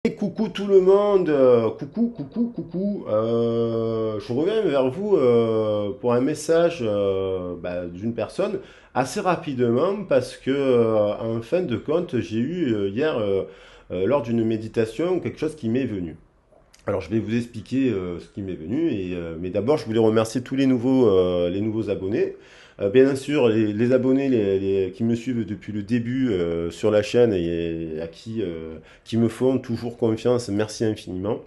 Et coucou tout le monde, coucou. Je reviens vers vous pour un message d'une personne assez rapidement parce que en fin de compte j'ai eu hier lors d'une méditation quelque chose qui m'est venu. Alors je vais vous expliquer ce qui m'est venu, mais d'abord je voulais remercier tous les nouveaux abonnés. Bien sûr, les abonnés qui me suivent depuis le début sur la chaîne et qui me font toujours confiance, merci infiniment.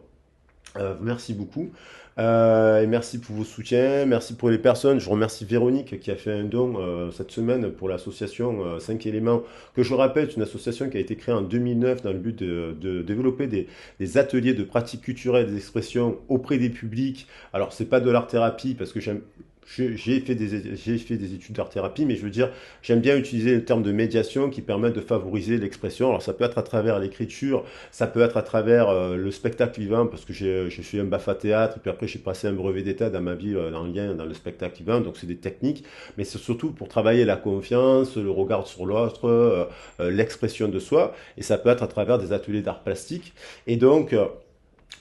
Merci beaucoup. Et merci pour vos soutiens, merci pour les personnes. Je remercie Véronique qui a fait un don cette semaine pour l'association 5 éléments, que je rappelle, c'est une association qui a été créée en 2009 dans le but de développer des ateliers de pratique culturelle et d'expression auprès des publics. Alors, c'est pas de l'art-thérapie parce que j'ai fait des études d'art-thérapie, mais je veux dire, j'aime bien utiliser le terme de médiation qui permet de favoriser l'expression. Alors, ça peut être à travers l'écriture, ça peut être à travers le spectacle vivant, parce que j'ai fait un BAFA théâtre, et puis après j'ai passé un brevet d'état dans ma vie en lien dans le spectacle vivant, donc c'est des techniques, mais c'est surtout pour travailler la confiance, le regard sur l'autre, l'expression de soi, et ça peut être à travers des ateliers d'art plastique. Et donc,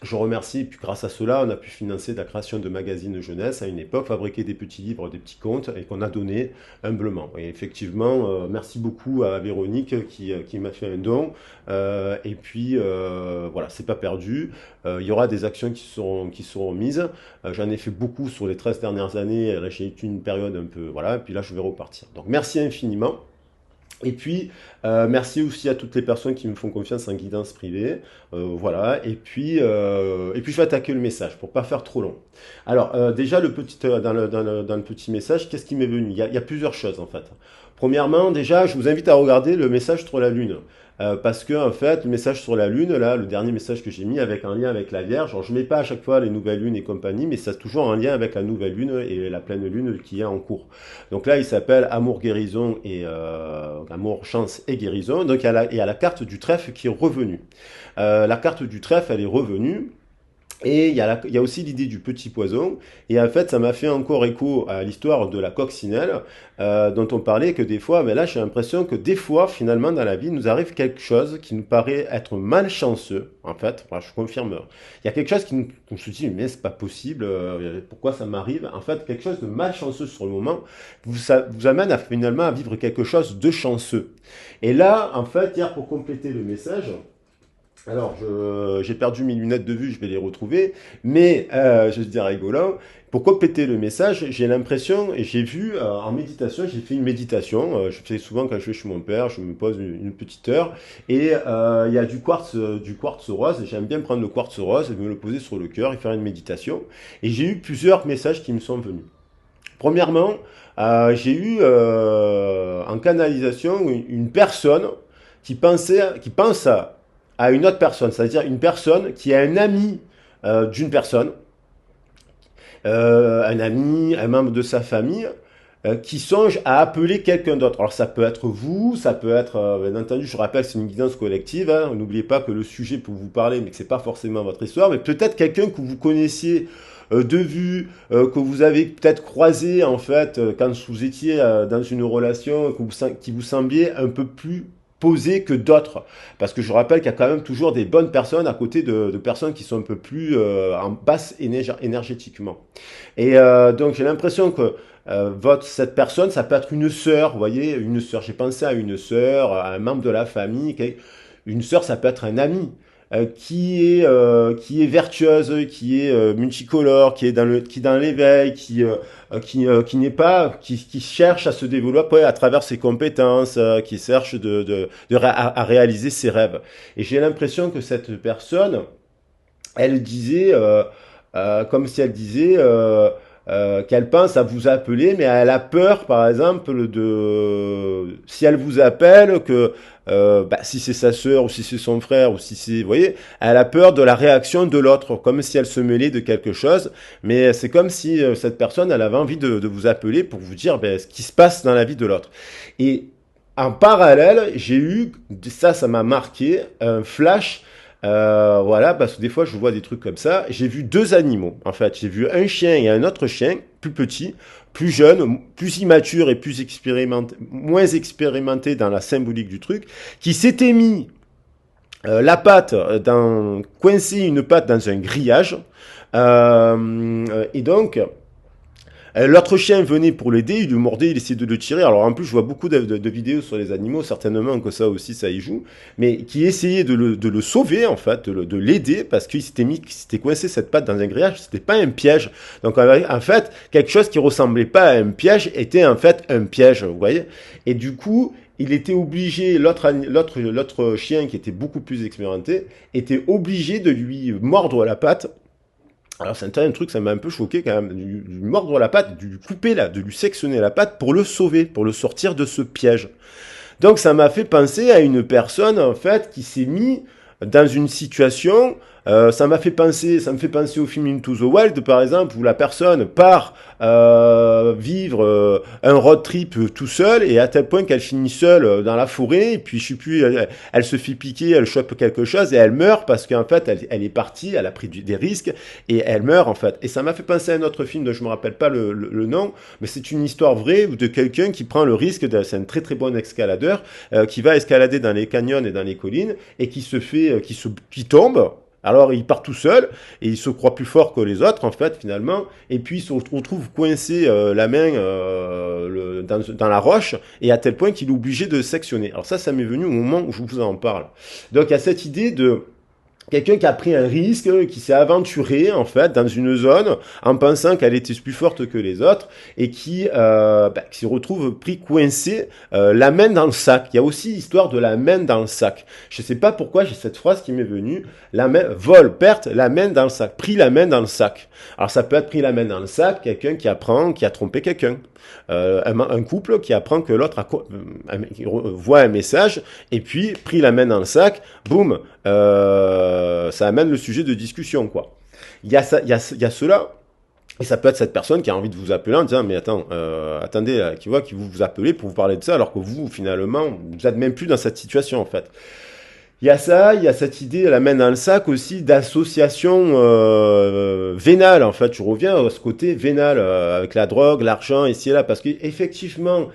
je remercie, et puis grâce à cela, on a pu financer la création de magazines jeunesse à une époque, fabriquer des petits livres, des petits contes, et qu'on a donné humblement. Et effectivement, merci beaucoup à Véronique qui m'a fait un don. Et puis, voilà, c'est pas perdu. Il y aura des actions qui seront mises. J'en ai fait beaucoup sur les 13 dernières années. Là, j'ai eu une période un peu, voilà, et puis là, je vais repartir. Donc, merci infiniment. Et puis, merci aussi à toutes les personnes qui me font confiance en guidance privée. Voilà. Et puis, je vais attaquer le message pour pas faire trop long. Alors, déjà, dans le petit message, qu'est-ce qui m'est venu? Il y a plusieurs choses, en fait. Premièrement, déjà, je vous invite à regarder le message sur la Lune. Parce que, en fait, le message sur la Lune, là, le dernier message que j'ai mis avec un lien avec la Vierge, alors je mets pas à chaque fois les nouvelles lunes et compagnie, mais ça a toujours un lien avec la nouvelle lune et la pleine lune qui est en cours. Donc là, il s'appelle Amour, guérison et Amour, chance et guérison. Donc il y a la carte du trèfle qui est revenue. La carte du trèfle, elle est revenue. Et il y a aussi l'idée du petit poison. Et en fait, ça m'a fait encore écho à l'histoire de la coccinelle, dont on parlait que des fois, mais là, j'ai l'impression que des fois, finalement, dans la vie, il nous arrive quelque chose qui nous paraît être malchanceux. En fait, enfin, je confirme. Il y a quelque chose on se dit, mais c'est pas possible, pourquoi ça m'arrive? En fait, quelque chose de malchanceux sur le moment vous amène finalement à vivre quelque chose de chanceux. Et là, en fait, hier, pour compléter le message, alors, j'ai perdu mes lunettes de vue, je vais les retrouver, mais je dis rigolant. Pour compléter le message, j'ai l'impression, et j'ai vu en méditation, j'ai fait une méditation, je fais souvent quand je vais chez mon père, je me pose une petite heure, et il y a du quartz rose, et j'aime bien prendre le quartz rose et me le poser sur le cœur et faire une méditation, et j'ai eu plusieurs messages qui me sont venus. Premièrement, j'ai eu en canalisation une personne qui pense à une autre personne, c'est-à-dire une personne qui est un ami d'une personne, un ami, un membre de sa famille, qui songe à appeler quelqu'un d'autre. Alors ça peut être vous, ça peut être, bien entendu, je rappelle, c'est une guidance collective, hein. N'oubliez pas que le sujet pour vous parler, mais que c'est pas forcément votre histoire, mais peut-être quelqu'un que vous connaissiez de vue, que vous avez peut-être croisé en fait quand vous étiez dans une relation, qui vous semblait un peu plus posé que d'autres. Parce que je rappelle qu'il y a quand même toujours des bonnes personnes à côté de personnes qui sont un peu plus en basse énergétiquement. Et donc j'ai l'impression que cette personne, ça peut être une sœur, vous voyez, une sœur. J'ai pensé à une sœur, à un membre de la famille. Une sœur, ça peut être un ami qui est vertueuse, qui est multicolore, qui est dans l'éveil, qui n'est pas, qui cherche à se développer à travers ses compétences, qui cherche à réaliser ses rêves. Et j'ai l'impression que cette personne, elle disait, comme si elle disait qu'elle pense à vous appeler, mais elle a peur, par exemple, si elle vous appelle, que si c'est sa sœur ou si c'est son frère ou si c'est, vous voyez, elle a peur de la réaction de l'autre, comme si elle se mêlait de quelque chose. Mais c'est comme si cette personne, elle avait envie de vous appeler pour vous dire ce qui se passe dans la vie de l'autre. Et en parallèle, j'ai eu, ça m'a marqué, un flash. Voilà, parce que des fois je vois des trucs comme ça. J'ai vu deux animaux, en fait. J'ai vu un chien et un autre chien, plus petit, plus jeune, plus immature et plus expérimenté, moins expérimenté dans la symbolique du truc, qui s'étaient mis la patte, coincer une patte dans un grillage. Et donc, l'autre chien venait pour l'aider, il lui mordait, il essayait de le tirer. Alors en plus, je vois beaucoup de vidéos sur les animaux, certainement que ça aussi, ça y joue, mais qui essayait de le sauver, en fait, de l'aider, parce qu'il s'était coincé cette patte dans un grillage, c'était pas un piège. Donc en fait, quelque chose qui ressemblait pas à un piège était en fait un piège, vous voyez. Et du coup, il était obligé, l'autre chien qui était beaucoup plus expérimenté, était obligé de lui mordre la patte. Alors c'est un truc, ça m'a un peu choqué quand même, de lui mordre la patte, de lui couper là, de lui sectionner la patte pour le sauver, pour le sortir de ce piège. Donc ça m'a fait penser à une personne en fait qui s'est mis dans une situation. Ça me fait penser au film Into the Wild par exemple, où la personne part vivre un road trip tout seul et à tel point qu'elle finit seule dans la forêt et puis je sais plus, elle se fait piquer, elle chope quelque chose et elle meurt parce qu'en fait elle est partie, elle a pris des risques et elle meurt en fait. Et ça m'a fait penser à un autre film dont je me rappelle pas le nom, mais c'est une histoire vraie de quelqu'un qui prend le risque, c'est un très très bon escaladeur qui va escalader dans les canyons et dans les collines et qui se fait, qui tombe. Alors il part tout seul et il se croit plus fort que les autres en fait finalement et puis il se retrouve coincé la main dans la roche et à tel point qu'il est obligé de sectionner. Alors ça m'est venu au moment où je vous en parle. Donc il y a cette idée de quelqu'un qui a pris un risque, qui s'est aventuré en fait dans une zone en pensant qu'elle était plus forte que les autres et qui se retrouve pris coincé, la main dans le sac. Il y a aussi l'histoire de la main dans le sac. Je sais pas pourquoi j'ai cette phrase qui m'est venue. La main, vol, perte, la main dans le sac. Pris la main dans le sac. Alors ça peut être pris la main dans le sac, quelqu'un qui apprend, qui a trompé quelqu'un. Un couple qui apprend que l'autre voit un message et puis pris la main dans le sac, boum, ça amène le sujet de discussion quoi. Il y a ça, il y a cela. Et ça peut être cette personne qui a envie de vous appeler en disant mais attendez, qui voit qui vous appelez pour vous parler de ça alors que vous finalement vous n'êtes même plus dans cette situation en fait. Il y a ça, il y a cette idée, la main dans le sac aussi, d'association vénale. En fait, je reviens à ce côté vénal avec la drogue, l'argent, ici et là, parce qu'effectivement,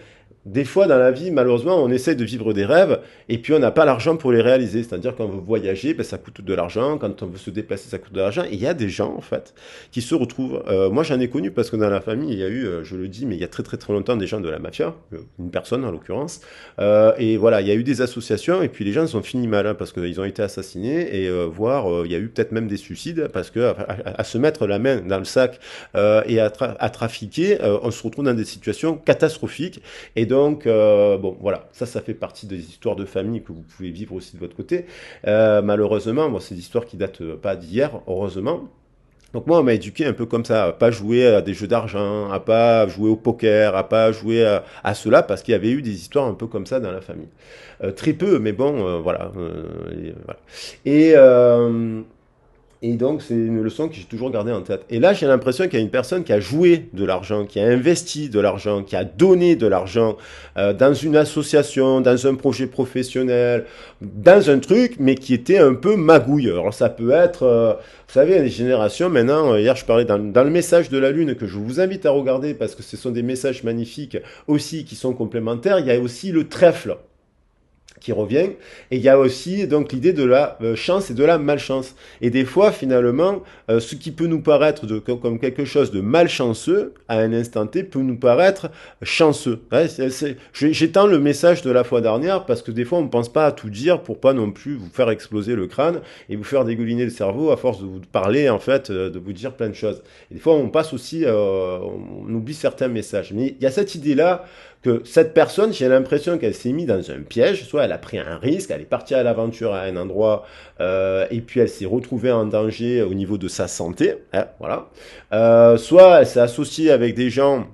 des fois dans la vie, malheureusement, on essaie de vivre des rêves et puis on n'a pas l'argent pour les réaliser. C'est-à-dire quand on veut voyager, ben, ça coûte de l'argent. Quand on veut se déplacer, ça coûte de l'argent. Et il y a des gens, en fait, qui se retrouvent. Moi, j'en ai connu parce que dans la famille, il y a eu, je le dis, mais il y a très très très longtemps des gens de la mafia, une personne en l'occurrence. Et voilà, il y a eu des associations et puis les gens sont finis mal hein, parce qu'ils ont été assassinés et voire il y a eu peut-être même des suicides parce que à se mettre la main dans le sac et à trafiquer, on se retrouve dans des situations catastrophiques. Et donc, bon, voilà, ça fait partie des histoires de famille que vous pouvez vivre aussi de votre côté. Malheureusement, bon, c'est des histoires qui datent pas d'hier, heureusement. Donc moi, on m'a éduqué un peu comme ça, à pas jouer à des jeux d'argent, à pas jouer au poker, à pas jouer à cela, parce qu'il y avait eu des histoires un peu comme ça dans la famille. Très peu, mais bon, voilà. Voilà. Et, et donc, c'est une leçon que j'ai toujours gardée en tête. Et là, j'ai l'impression qu'il y a une personne qui a joué de l'argent, qui a investi de l'argent, qui a donné de l'argent dans une association, dans un projet professionnel, dans un truc, mais qui était un peu magouille. Alors, ça peut être, vous savez, les générations, maintenant, hier, je parlais dans le message de la Lune, que je vous invite à regarder, parce que ce sont des messages magnifiques aussi, qui sont complémentaires. Il y a aussi le trèfle qui revient. Et il y a aussi donc l'idée de la chance et de la malchance. Et des fois, finalement, ce qui peut nous paraître comme quelque chose de malchanceux, à un instant T, peut nous paraître chanceux. Ouais, j'étends le message de la fois dernière parce que des fois, on ne pense pas à tout dire pour pas non plus vous faire exploser le crâne et vous faire dégouliner le cerveau à force de vous parler, en fait, de vous dire plein de choses. Et des fois, on passe aussi, on oublie certains messages. Mais il y a cette idée-là que cette personne, j'ai l'impression qu'elle s'est mise dans un piège, soit elle a pris un risque, elle est partie à l'aventure à un endroit, et puis elle s'est retrouvée en danger au niveau de sa santé, hein, voilà. Soit elle s'est associée avec des gens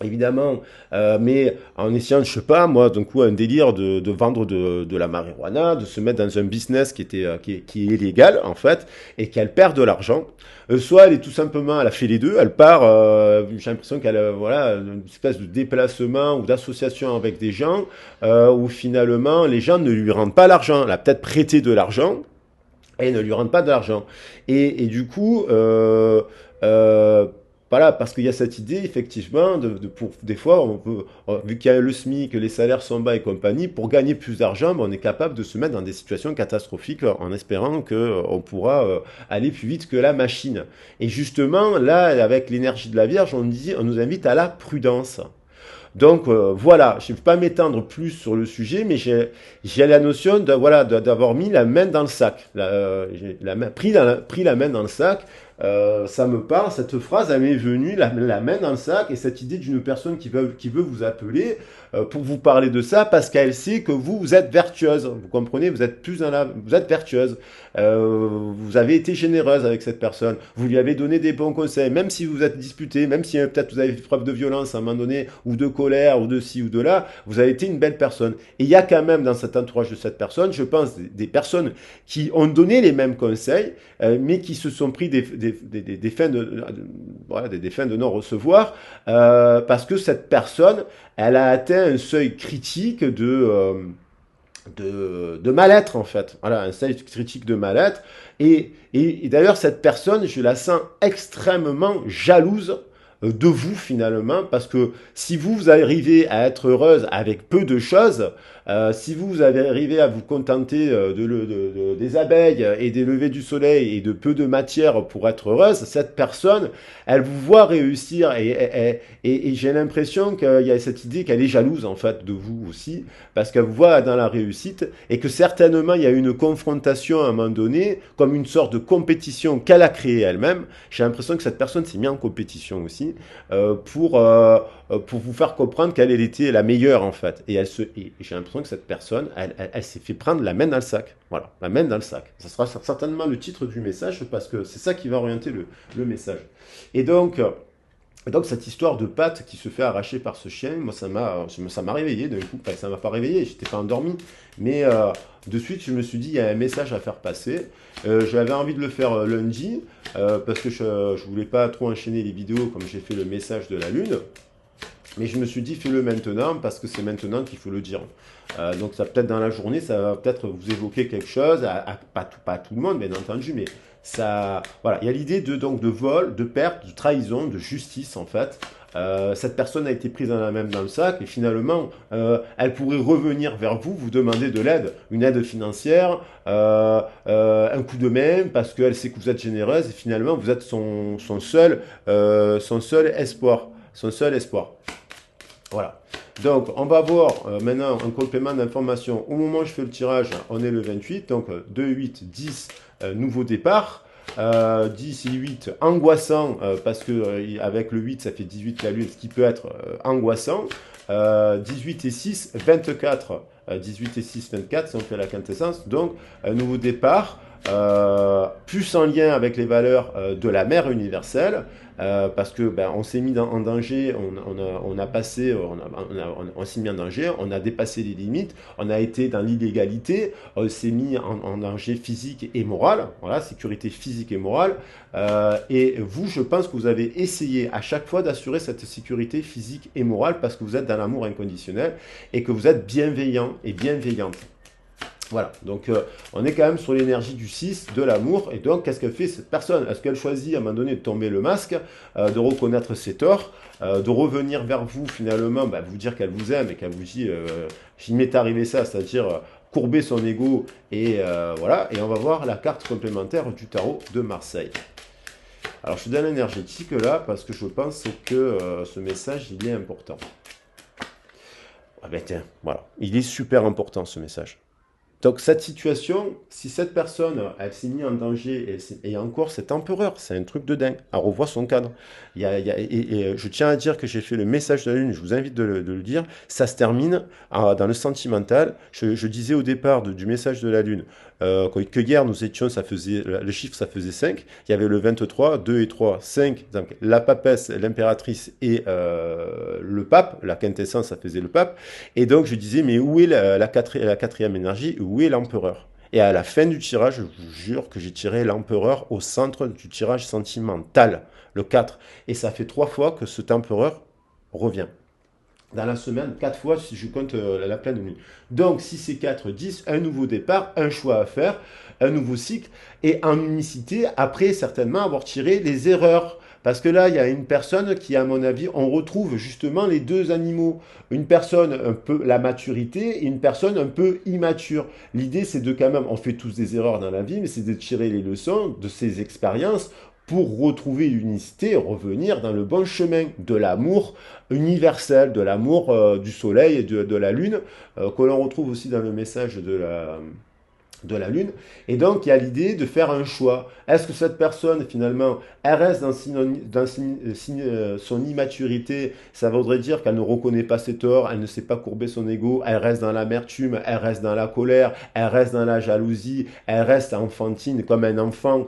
évidemment, mais en essayant, je sais pas, moi, d'un coup, un délire de vendre de la marijuana, de se mettre dans un business qui est illégal, en fait, et qu'elle perd de l'argent. Soit elle est tout simplement, elle a fait les deux, elle part, j'ai l'impression qu'elle a, voilà, une espèce de déplacement ou d'association avec des gens, où finalement, les gens ne lui rendent pas l'argent. Elle a peut-être prêté de l'argent, et ne lui rendent pas de l'argent. Et du coup, voilà, parce qu'il y a cette idée, effectivement, pour, des fois, vu qu'il y a le SMIC, que les salaires sont bas et compagnie, pour gagner plus d'argent, ben, on est capable de se mettre dans des situations catastrophiques en espérant qu'on pourra aller plus vite que la machine. Et justement, là, avec l'énergie de la Vierge, on nous invite à la prudence. Donc voilà, je ne vais pas m'étendre plus sur le sujet, mais j'ai la notion de voilà d'avoir mis la main dans le sac, pris la main dans le sac. Ça me parle, cette phrase, elle m'est venue, la main dans le sac, et cette idée d'une personne qui veut vous appeler pour vous parler de ça, parce qu'elle sait que vous êtes vertueuse. Vous comprenez, vous êtes vous êtes vertueuse. Vous avez été généreuse avec cette personne. Vous lui avez donné des bons conseils, même si vous êtes disputé, même si peut-être vous avez fait preuve de violence à un moment donné, ou de colère, ou de ci ou de là, vous avez été une belle personne. Et il y a quand même dans cet entourage de cette personne, je pense, des personnes qui ont donné les mêmes conseils, mais qui se sont pris des fins voilà, des fins de non-recevoir, parce que cette personne, elle a atteint un seuil critique de mal-être, en fait. Voilà, un seuil critique de mal-être. Et d'ailleurs, cette personne, je la sens extrêmement jalouse de vous, finalement, parce que si vous arrivez à être heureuse avec peu de choses, si vous avez arrivé à vous contenter des abeilles et des levées du soleil et de peu de matière pour être heureuse, cette personne, elle vous voit réussir et j'ai l'impression qu'il y a cette idée qu'elle est jalouse en fait de vous aussi, parce qu'elle vous voit dans la réussite et que certainement il y a une confrontation à un moment donné, comme une sorte de compétition qu'elle a créée elle-même. J'ai l'impression que cette personne s'est mise en compétition aussi pour vous faire comprendre qu'elle était la meilleure en fait. Et j'ai l'impression que cette personne, elle s'est fait prendre la main dans le sac. Voilà, la main dans le sac. Ça sera certainement le titre du message parce que c'est ça qui va orienter le message. Et donc cette histoire de patte qui se fait arracher par ce chien, moi ça m'a réveillé d'un coup. Enfin, ça m'a pas réveillé, j'étais pas endormi, mais de suite je me suis dit il y a un message à faire passer. J'avais envie de le faire lundi parce que je voulais pas trop enchaîner les vidéos comme j'ai fait le message de la lune. Mais je me suis dit, fais-le maintenant, parce que c'est maintenant qu'il faut le dire. Donc, ça peut-être dans la journée, ça va peut-être vous évoquer quelque chose, pas à tout le monde, bien entendu, mais ça, voilà. Il y a l'idée donc, de vol, de perte, de trahison, de justice, en fait. Cette personne a été prise dans le sac, et finalement, elle pourrait revenir vers vous, vous demander de l'aide, une aide financière, un coup de main, parce qu'elle sait que vous êtes généreuse, et finalement, vous êtes son seul espoir. Son seul espoir. Voilà. Donc, on va voir maintenant un complément d'information. Au moment où je fais le tirage, on est le 28. Donc, 2, 8, 10, nouveau départ. 10 et 8, angoissant, parce que avec le 8, ça fait 18 la lune, ce qui peut être angoissant. 18 et 6, 24. 18 et 6, 24, si on fait la quintessence. Donc, un nouveau départ. Plus en lien avec les valeurs de la mère universelle, parce que on s'est mis en danger, on s'est mis en danger, on a dépassé les limites, on a été dans l'illégalité, on s'est mis en danger physique et moral, voilà, sécurité physique et morale, et vous, je pense que vous avez essayé à chaque fois d'assurer cette sécurité physique et morale parce que vous êtes dans l'amour inconditionnel et que vous êtes bienveillant et bienveillante. Voilà, donc on est quand même sur l'énergie du 6, de l'amour, et donc qu'est-ce qu'elle fait cette personne? Est-ce qu'elle choisit à un moment donné de tomber le masque, de reconnaître ses torts, de revenir vers vous finalement, vous dire qu'elle vous aime et qu'elle vous dit il m'est arrivé ça, c'est-à-dire courber son ego, et voilà, et on va voir la carte complémentaire du tarot de Marseille. Alors je suis dans l'énergétique là, parce que je pense que ce message, il est important. Ah ben tiens, voilà, il est super important ce message. Donc cette situation, si cette personne, elle s'est mise en danger, et encore cet empereur, c'est un truc de dingue, elle revoit son cadre. Et je tiens à dire que j'ai fait le message de la lune, je vous invite de le dire, ça se termine dans le sentimental. Je disais au départ du message de la lune, que hier nous étions, le chiffre ça faisait 5, il y avait le 23, 2 et 3, 5, donc la papesse, l'impératrice et le pape, la quintessence ça faisait le pape, et donc je disais mais où est la quatrième énergie, où est l'empereur? Et à la fin du tirage, je vous jure que j'ai tiré l'empereur au centre du tirage sentimental, le 4. Et ça fait 3 fois que cet empereur revient. Dans la semaine, 4 fois si je compte la pleine lune. Donc 6 et 4, 10, un nouveau départ, un choix à faire, un nouveau cycle, et en unicité, après certainement avoir tiré les erreurs. Parce que là, il y a une personne qui, à mon avis, on retrouve justement les deux animaux. Une personne un peu la maturité et une personne un peu immature. L'idée, c'est de quand même, on fait tous des erreurs dans la vie, mais c'est de tirer les leçons de ces expériences pour retrouver l'unicité et revenir dans le bon chemin de l'amour universel, de l'amour du soleil et de la lune, que l'on retrouve aussi dans le message de la Lune. Et donc, il y a l'idée de faire un choix. Est-ce que cette personne, finalement, elle reste dans son immaturité? Ça voudrait dire qu'elle ne reconnaît pas ses torts, elle ne sait pas courber son ego, elle reste dans l'amertume, elle reste dans la colère, elle reste dans la jalousie, elle reste enfantine comme un enfant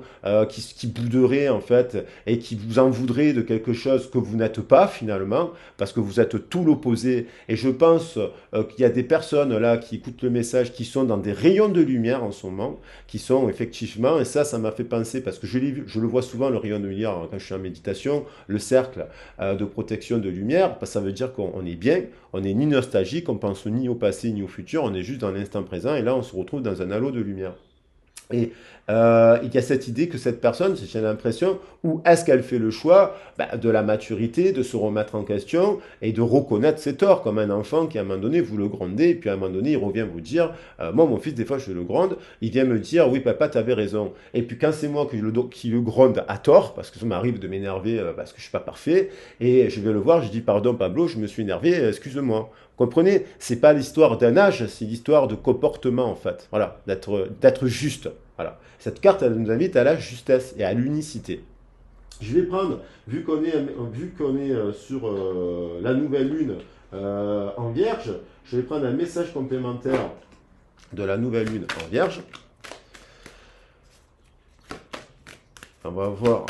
qui bouderait, en fait, et qui vous en voudrait de quelque chose que vous n'êtes pas, finalement, parce que vous êtes tout l'opposé. Et je pense qu'il y a des personnes, là, qui écoutent le message, qui sont dans des rayons de lumière, en ce moment, qui sont effectivement, et ça m'a fait penser, parce que je le vois souvent, le rayon de lumière, quand je suis en méditation, le cercle de protection de lumière, parce que ça veut dire qu'on est bien, on n'est ni nostalgique, on pense ni au passé ni au futur, on est juste dans l'instant présent, et là on se retrouve dans un halo de lumière. Et il y a cette idée que cette personne, j'ai l'impression, où est-ce qu'elle fait le choix de la maturité, de se remettre en question et de reconnaître ses torts, comme un enfant qui à un moment donné vous le grondez, et puis à un moment donné il revient vous dire, moi mon fils des fois je le gronde, il vient me dire, oui papa t'avais raison. Et puis quand c'est moi qui le gronde à tort, parce que ça m'arrive de m'énerver parce que je suis pas parfait, et je vais le voir, je dis pardon Pablo, je me suis énervé, excuse-moi. Comprenez, c'est pas l'histoire d'un âge, c'est l'histoire de comportement en fait. Voilà, d'être juste. Voilà. Cette carte, elle nous invite à la justesse et à l'unicité. Je vais prendre, vu qu'on est sur la nouvelle lune en Vierge, je vais prendre un message complémentaire de la nouvelle lune en Vierge. On va voir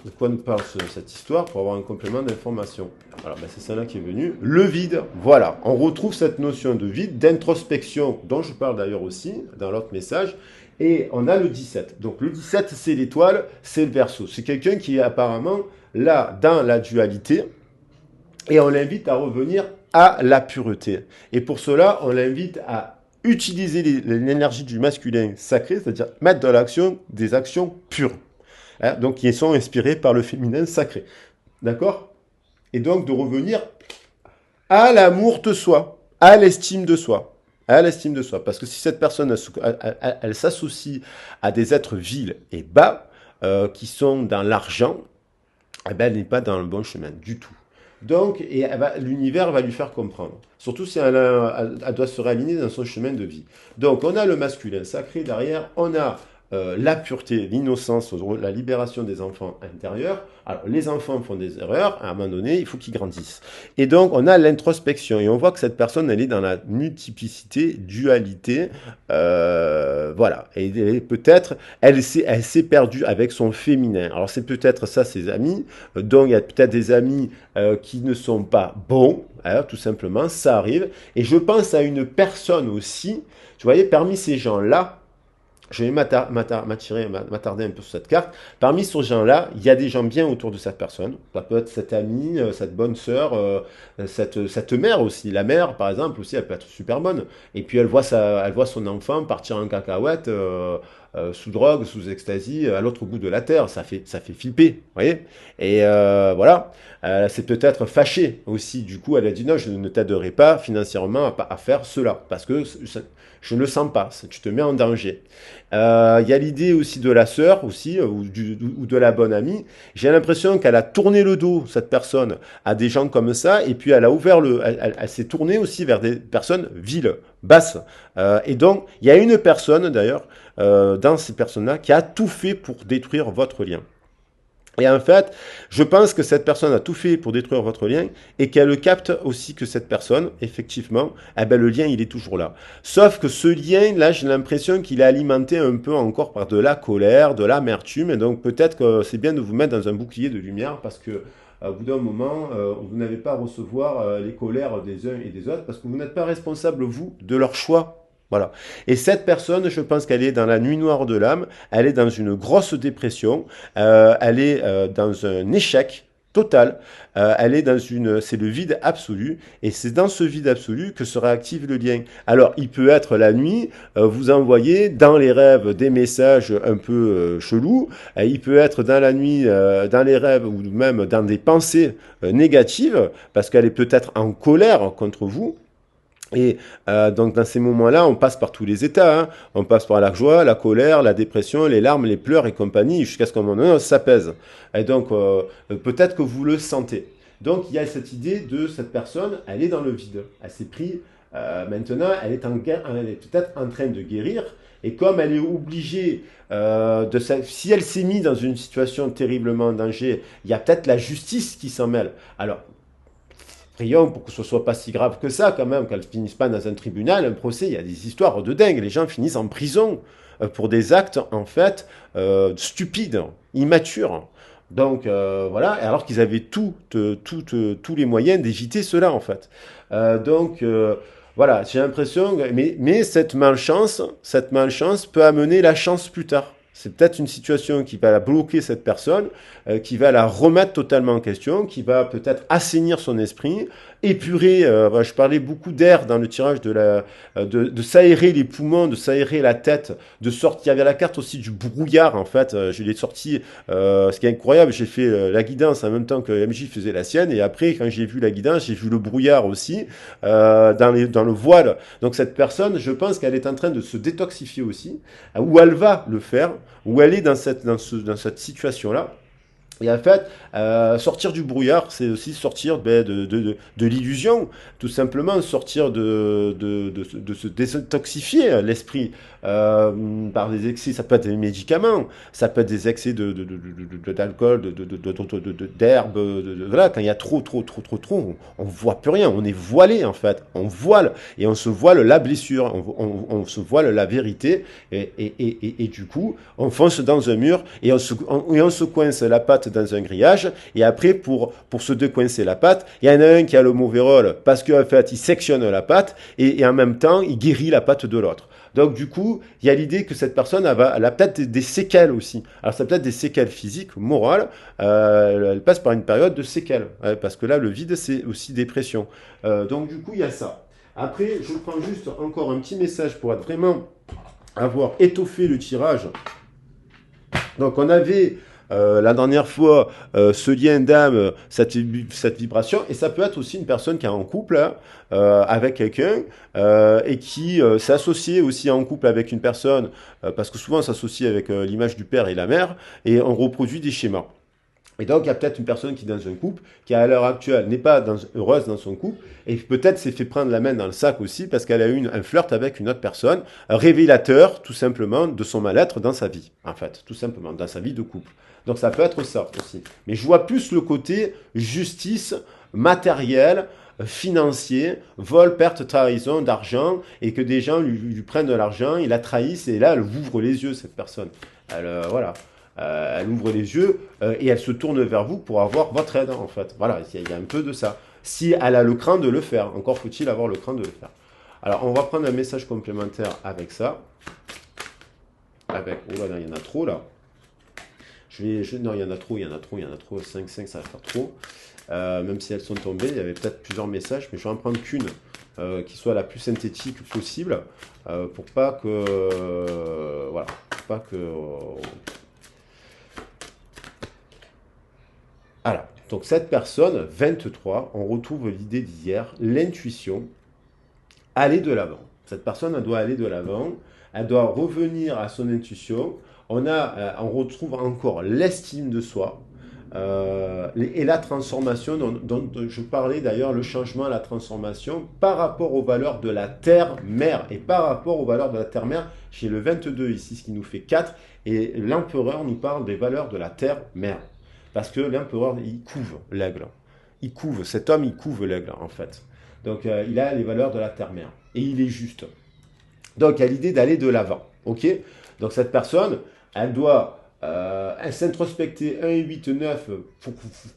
de quoi nous parle cette histoire pour avoir un complément d'information. Alors, c'est celle-là qui est venue. Le vide, voilà. On retrouve cette notion de vide, d'introspection, dont je parle d'ailleurs aussi dans l'autre message. Et on a le 17. Donc, le 17, c'est l'étoile, c'est le Verseau. C'est quelqu'un qui est apparemment là, dans la dualité. Et on l'invite à revenir à la pureté. Et pour cela, on l'invite à utiliser l'énergie du masculin sacré, c'est-à-dire mettre dans l'action des actions pures. Hein, donc, qui sont inspirées par le féminin sacré. D'accord? Et donc, de revenir à l'amour de soi, à l'estime de soi. À l'estime de soi. Parce que si cette personne, elle s'associe à des êtres vils et bas, qui sont dans l'argent, eh ben, elle n'est pas dans le bon chemin du tout. Donc, l'univers va lui faire comprendre. Surtout si elle doit se réaligner dans son chemin de vie. Donc, on a le masculin sacré derrière, on a la pureté, l'innocence, la libération des enfants intérieurs. Alors, les enfants font des erreurs, à un moment donné, il faut qu'ils grandissent. Et donc, on a l'introspection, et on voit que cette personne, elle est dans la multiplicité, dualité, voilà. Et peut-être, elle s'est perdue avec son féminin. Alors, c'est peut-être ça, ses amis. Donc, il y a peut-être des amis qui ne sont pas bons, hein, tout simplement, ça arrive. Et je pense à une personne aussi, tu voyez, parmi ces gens-là, je vais m'attarder un peu sur cette carte. Parmi ces gens-là, il y a des gens bien autour de cette personne. Ça peut être cette amie, cette bonne sœur, cette mère aussi. La mère, par exemple, aussi, elle peut être super bonne. Et puis elle voit son enfant partir en cacahuète, sous drogue, sous ecstasy, à l'autre bout de la terre. Ça fait flipper, vous voyez. Et voilà. C'est peut-être fâchée aussi. Du coup, elle a dit non, je ne t'aiderai pas financièrement à faire cela. Parce que je ne le sens pas, tu te mets en danger. Il y a l'idée aussi de la sœur, aussi, ou de la bonne amie. J'ai l'impression qu'elle a tourné le dos, cette personne, à des gens comme ça, et puis elle a elle s'est tournée aussi vers des personnes viles, basses. Et donc, il y a une personne, d'ailleurs, dans ces personnes-là, qui a tout fait pour détruire votre lien. Et en fait, je pense que cette personne a tout fait pour détruire votre lien et qu'elle capte aussi que cette personne, effectivement, eh ben le lien, il est toujours là. Sauf que ce lien, là, j'ai l'impression qu'il est alimenté un peu encore par de la colère, de l'amertume. Et donc, peut-être que c'est bien de vous mettre dans un bouclier de lumière parce que, au bout d'un moment, vous n'avez pas à recevoir les colères des uns et des autres parce que vous n'êtes pas responsable, vous, de leur choix. Voilà. Et cette personne, je pense qu'elle est dans la nuit noire de l'âme, elle est dans une grosse dépression, elle est dans un échec total. C'est le vide absolu, et c'est dans ce vide absolu que se réactive le lien. Alors, il peut être la nuit, vous envoyez dans les rêves des messages un peu chelous, il peut être dans la nuit, dans les rêves, ou même dans des pensées négatives, parce qu'elle est peut-être en colère contre vous. Et donc dans ces moments-là, on passe par tous les états, hein. On passe par la joie, la colère, la dépression, les larmes, les pleurs et compagnie, jusqu'à ce qu'à un moment donné, on s'apaise. Et donc peut-être que vous le sentez. Donc il y a cette idée de cette personne, elle est dans le vide. Elle s'est pris, maintenant, elle est peut-être en train de guérir. Et comme elle est obligée, si elle s'est mise dans une situation terriblement en danger, il y a peut-être la justice qui s'en mêle. Alors, prions pour que ce soit pas si grave que ça, quand même, qu'elle finisse pas dans un tribunal, un procès. Il y a des histoires de dingue. Les gens finissent en prison pour des actes, en fait, stupides, immatures. Donc, voilà, alors qu'ils avaient tous les moyens d'éviter cela, en fait. Donc, voilà, j'ai l'impression, mais cette malchance peut amener la chance plus tard. C'est peut-être une situation qui va la bloquer cette personne, qui va la remettre totalement en question, qui va peut-être assainir son esprit, épurer. Je parlais beaucoup d'air dans le tirage de s'aérer les poumons, de s'aérer la tête, de sortir. Il y avait la carte aussi du brouillard en fait. Je l'ai sorti. Ce qui est incroyable, j'ai fait la guidance en même temps que MJ faisait la sienne, et après quand j'ai vu la guidance, j'ai vu le brouillard aussi dans le voile. Donc cette personne, je pense qu'elle est en train de se détoxifier aussi, où elle va le faire, où elle est dans cette situation-là. Et en fait, sortir du brouillard, c'est aussi sortir de l'illusion, tout simplement sortir de se désintoxifier l'esprit par des excès. Ça peut être des médicaments, ça peut être des excès d'alcool, d'herbe, voilà. Quand il y a trop, on voit plus rien, on est voilé en fait, on voile, et on se voile la blessure, on se voile la vérité, et du coup, on fonce dans un mur, et on se coince la patte dans un grillage, et après pour se décoincer la patte, il y en a un qui a le mauvais rôle parce qu'en fait il sectionne la patte, et en même temps il guérit la patte de l'autre. Donc du coup, il y a l'idée que cette personne elle a peut-être des séquelles aussi. Alors ça peut être des séquelles physiques, morales, elle passe par une période de séquelles, parce que là le vide c'est aussi dépression. Donc du coup il y a ça. Après je prends juste encore un petit message pour être vraiment avoir étoffé le tirage. Donc on avait la dernière fois ce lien d'âme, cette vibration, et ça peut être aussi une personne qui est en couple hein, avec quelqu'un et qui s'associe aussi en couple avec une personne, parce que souvent on s'associe avec l'image du père et la mère, et on reproduit des schémas. Et donc, il y a peut-être une personne qui est dans un couple, qui à l'heure actuelle n'est pas heureuse dans son couple, et peut-être s'est fait prendre la main dans le sac aussi, parce qu'elle a eu un flirt avec une autre personne, un révélateur, tout simplement, de son mal-être dans sa vie, en fait, tout simplement, dans sa vie de couple. Donc, ça peut être ça aussi. Mais je vois plus le côté justice matérielle, financier, vol, perte, trahison d'argent, et que des gens lui prennent de l'argent, ils la trahissent, et là, elle ouvre les yeux, cette personne. Voilà. Elle ouvre les yeux et elle se tourne vers vous pour avoir votre aide, en fait. Voilà, il y a un peu de ça. Si elle a le cran de le faire, encore faut-il avoir le cran de le faire. Alors, on va prendre un message complémentaire avec ça. Oh là, il y en a trop, là. Non, il y en a trop. 5, ça va faire trop. Même si elles sont tombées, il y avait peut-être plusieurs messages, mais je vais en prendre qu'une qui soit la plus synthétique possible pour pas que... voilà, pour pas que... Alors, donc cette personne, 23, on retrouve l'idée d'hier, l'intuition, aller de l'avant. Cette personne, elle doit aller de l'avant, elle doit revenir à son intuition. On retrouve encore l'estime de soi et la transformation dont je parlais d'ailleurs, le changement, la transformation par rapport aux valeurs de la terre-mère. Et par rapport aux valeurs de la terre-mère, j'ai le 22 ici, ce qui nous fait 4, et l'empereur nous parle des valeurs de la terre-mère. Parce que l'empereur, il couve l'aigle. Cet homme, il couve l'aigle, en fait. Donc, il a les valeurs de la terre-mère. Et il est juste. Donc, il y a l'idée d'aller de l'avant. OK? Donc, cette personne, elle doit s'introspecter 1, 8, 9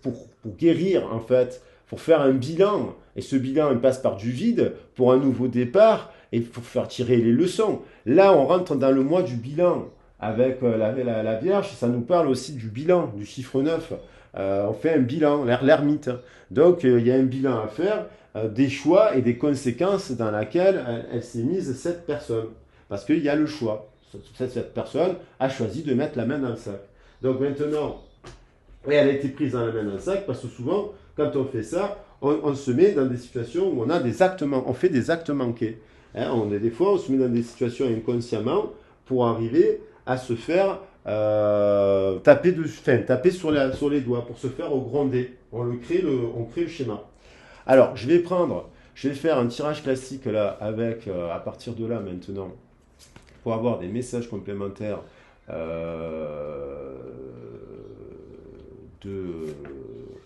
pour guérir, en fait, pour faire un bilan. Et ce bilan, il passe par du vide pour un nouveau départ et pour faire tirer les leçons. Là, on rentre dans le mois du bilan. avec la Vierge, ça nous parle aussi du bilan, du chiffre 9. On fait un bilan, l'ermite. Donc il y a un bilan à faire, des choix et des conséquences dans laquelle elle s'est mise cette personne. Parce qu'il y a le choix. Cette personne a choisi de mettre la main dans le sac. Donc maintenant, et elle a été prise dans la main dans le sac parce que souvent, quand on fait ça, on se met dans des situations où on a des actes, on fait des actes manqués. Hein, des fois, on se met dans des situations inconsciemment pour arriver à se faire taper sur les doigts, pour se faire au gronder. On crée le schéma. Alors, je vais faire un tirage classique là, avec, à partir de là maintenant, pour avoir des messages complémentaires euh, de,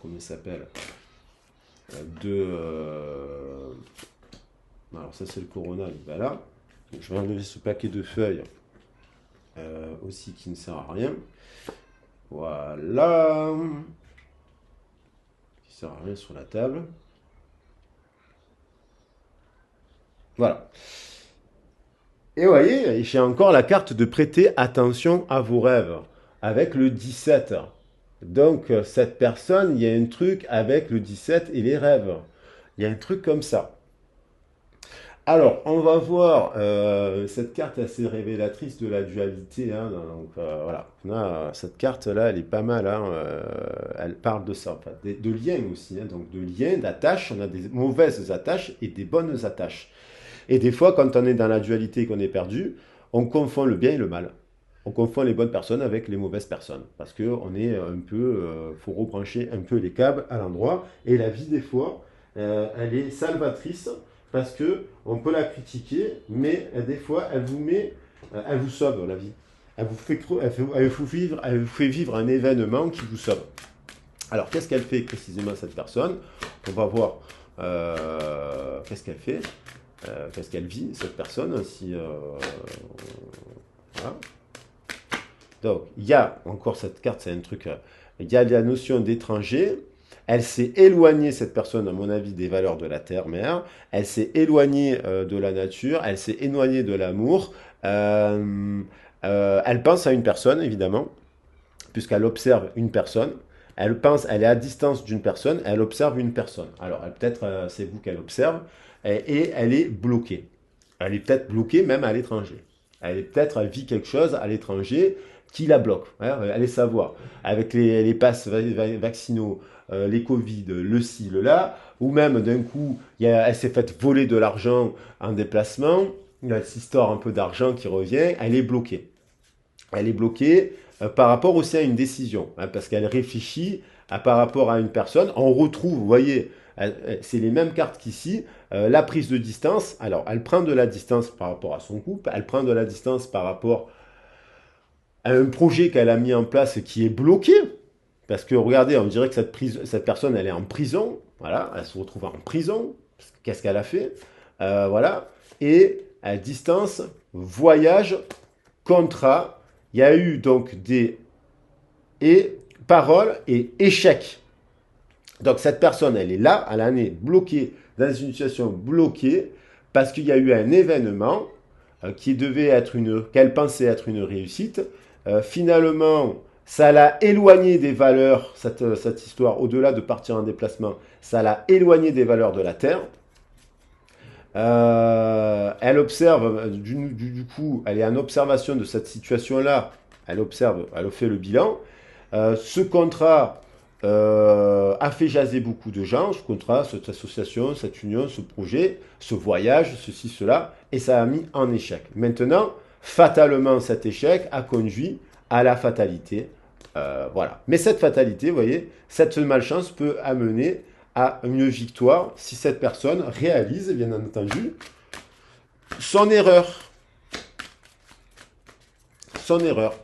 comment il s'appelle, de, alors ça c'est le Corona, ben là, je vais enlever ce paquet de feuilles aussi qui ne sert à rien. Voilà, qui sert à rien sur la table. Voilà. Et vous voyez, j'ai encore la carte de prêter attention à vos rêves, avec le 17. Donc, cette personne, il y a un truc avec le 17 et les rêves. Il y a un truc comme ça. Alors, on va voir cette carte assez révélatrice de la dualité. Hein, donc, voilà, on a, cette carte-là, elle est pas mal. Hein, elle parle de ça, enfin, de liens aussi. Hein, donc, de liens, d'attaches. On a des mauvaises attaches et des bonnes attaches. Et des fois, quand on est dans la dualité et qu'on est perdu, on confond le bien et le mal. On confond les bonnes personnes avec les mauvaises personnes. Parce qu'on est un peu, faut rebrancher un peu les câbles à l'endroit. Et la vie, des fois, elle est salvatrice parce que on peut la critiquer, mais des fois, elle vous sauve la vie. Elle vous fait vivre un événement qui vous sauve. Alors, qu'est-ce qu'elle fait précisément cette personne? On va voir qu'est-ce qu'elle fait. Qu'est-ce qu'elle vit, cette personne, si, voilà. Donc, il y a, encore cette carte, c'est un truc, il y a la notion d'étranger, elle s'est éloignée, cette personne, à mon avis, des valeurs de la terre-mère, elle s'est éloignée de la nature, elle s'est éloignée de l'amour, elle pense à une personne, évidemment, puisqu'elle observe une personne, elle est à distance d'une personne, elle observe une personne. Alors, peut-être c'est vous qu'elle observe, et elle est bloquée. Elle est peut-être bloquée même à l'étranger. Elle vit quelque chose à l'étranger qui la bloque. Hein, allez savoir. Avec les passes vaccinaux, les Covid, le ci, le là, ou même d'un coup, elle s'est faite voler de l'argent en déplacement, il y a cette histoire un peu d'argent qui revient, elle est bloquée. Elle est bloquée par rapport aussi à une décision, hein, parce qu'elle réfléchit par rapport à une personne. On retrouve, vous voyez, c'est les mêmes cartes qu'ici, la prise de distance. Alors, elle prend de la distance par rapport à son couple, elle prend de la distance par rapport à un projet qu'elle a mis en place qui est bloqué. Parce que regardez, on dirait que cette personne, elle est en prison. Voilà, elle se retrouve en prison. Qu'est-ce qu'elle a fait? Voilà. Et à distance, voyage, contrat. Il y a eu donc des paroles et échecs. Donc cette personne, elle est là, elle en est bloquée dans une situation bloquée parce qu'il y a eu un événement qu'elle pensait être une réussite. Finalement, ça l'a éloignée des valeurs, cette histoire, au-delà de partir en déplacement, ça l'a éloignée des valeurs de la Terre. Elle observe, du coup, elle est en observation de cette situation-là. Elle observe, elle fait le bilan. Ce contrat a fait jaser beaucoup de gens, ce contrat, cette association, cette union, ce projet, ce voyage, ceci, cela, et ça a mis en échec. Maintenant, fatalement, cet échec a conduit à la fatalité. Voilà. Mais cette fatalité, vous voyez, cette malchance peut amener à une victoire si cette personne réalise, bien entendu, son erreur. Son erreur.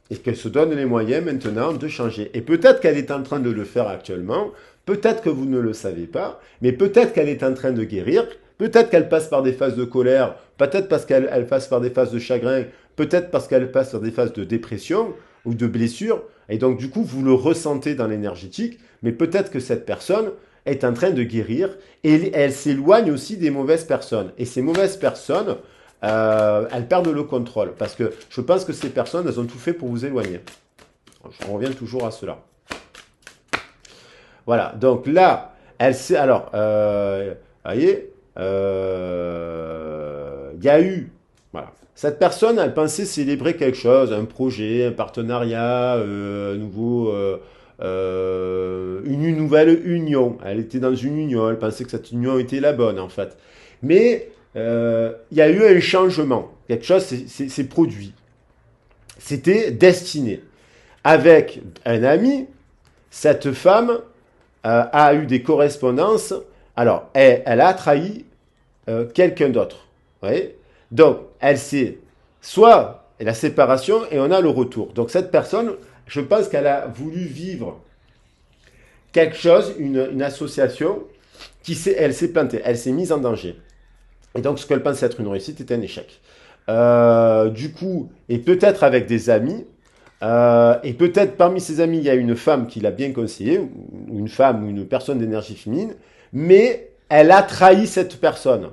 Et qu'elle se donne les moyens maintenant de changer. Et peut-être qu'elle est en train de le faire actuellement, peut-être que vous ne le savez pas, mais peut-être qu'elle est en train de guérir, peut-être qu'elle passe par des phases de colère, peut-être parce qu'elle passe par des phases de chagrin, peut-être parce qu'elle passe par des phases de dépression ou de blessure, et donc du coup vous le ressentez dans l'énergétique, mais peut-être que cette personne est en train de guérir, et elle s'éloigne aussi des mauvaises personnes. Et ces mauvaises personnes, elles perdent le contrôle. Parce que je pense que ces personnes, elles ont tout fait pour vous éloigner. Je reviens toujours à cela. Voilà, donc là, elle sait. Alors, vous voyez, il y a eu. Voilà. Cette personne, elle pensait célébrer quelque chose, un projet, un partenariat, nouveau, une nouvelle union. Elle était dans une union, elle pensait que cette union était la bonne, en fait. Mais il y a eu un changement. Quelque chose s'est produit. C'était destiné. Avec un ami, cette femme a eu des correspondances. Alors, elle a trahi quelqu'un d'autre. Vous voyez. Donc, elle sait soit la séparation et on a le retour. Donc, cette personne, je pense qu'elle a voulu vivre quelque chose, une association, elle s'est plantée, elle s'est mise en danger. Et donc, ce qu'elle pensait être une réussite est un échec. Du coup, et peut-être avec des amis, et peut-être parmi ses amis, il y a une femme qui l'a bien conseillé, ou une femme ou une personne d'énergie féminine, mais elle a trahi cette personne.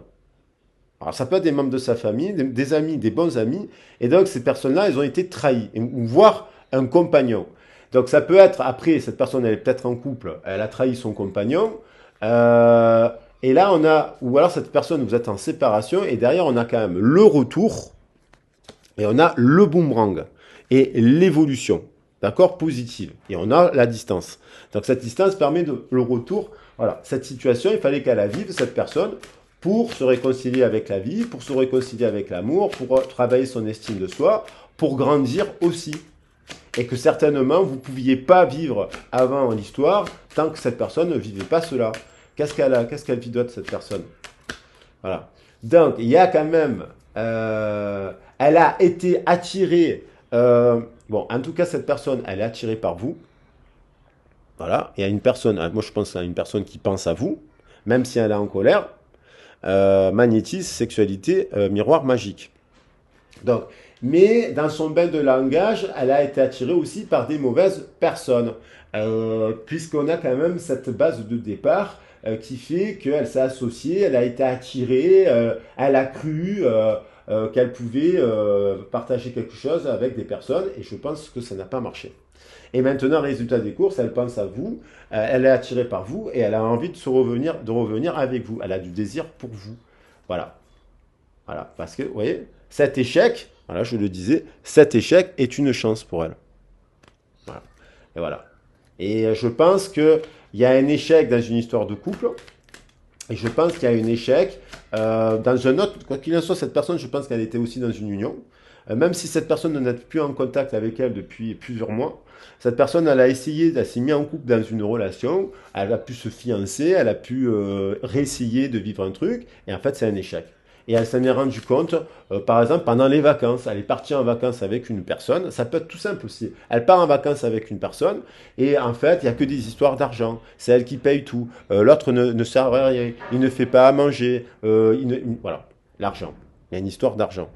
Alors ça peut être des membres de sa famille, des amis, des bons amis, et donc ces personnes-là, elles ont été trahies, ou voire un compagnon. Donc ça peut être, après, cette personne, elle est peut-être en couple, elle a trahi son compagnon, euh, et là on a, ou alors cette personne, vous êtes en séparation, et derrière on a quand même le retour, et on a le boomerang et l'évolution, d'accord, positive. Et on a la distance. Donc cette distance permet le retour. Voilà, cette situation, il fallait qu'elle la vive, cette personne, pour se réconcilier avec la vie, pour se réconcilier avec l'amour, pour travailler son estime de soi, pour grandir aussi. Et que certainement, vous ne pouviez pas vivre avant l'histoire tant que cette personne ne vivait pas cela. Qu'est-ce qu'elle vit d'autre, cette personne? Voilà. Donc, il y a quand même. Elle a été attirée. Bon, en tout cas, cette personne, elle est attirée par vous. Voilà. Il y a une personne, moi je pense à une personne qui pense à vous, même si elle est en colère. Magnétisme, sexualité, miroir magique. Donc, mais dans son bain de langage, elle a été attirée aussi par des mauvaises personnes. Puisqu'on a quand même cette base de départ qui fait qu'elle s'est associée, elle a été attirée, elle a cru qu'elle pouvait partager quelque chose avec des personnes, et je pense que ça n'a pas marché. Et maintenant, résultat des courses, elle pense à vous, elle est attirée par vous, et elle a envie de revenir avec vous. Elle a du désir pour vous. Voilà. Voilà, parce que, vous voyez, cet échec, voilà, je le disais, cet échec est une chance pour elle. Voilà. Et voilà. Et je pense qu'il y a un échec dans une histoire de couple, et je pense qu'il y a un échec dans un autre, quoi qu'il en soit, cette personne, je pense qu'elle était aussi dans une union. Même si cette personne n'est plus en contact avec elle depuis plusieurs mois, cette personne, elle a essayé, elle s'est mise en couple dans une relation, elle a pu se fiancer, elle a pu réessayer de vivre un truc, et en fait, c'est un échec. Et elle s'en est rendue compte, par exemple, pendant les vacances. Elle est partie en vacances avec une personne. Ça peut être tout simple aussi. Elle part en vacances avec une personne et en fait, il n'y a que des histoires d'argent. C'est elle qui paye tout. L'autre ne sert à rien. Il ne fait pas à manger. Voilà, l'argent. Il y a une histoire d'argent.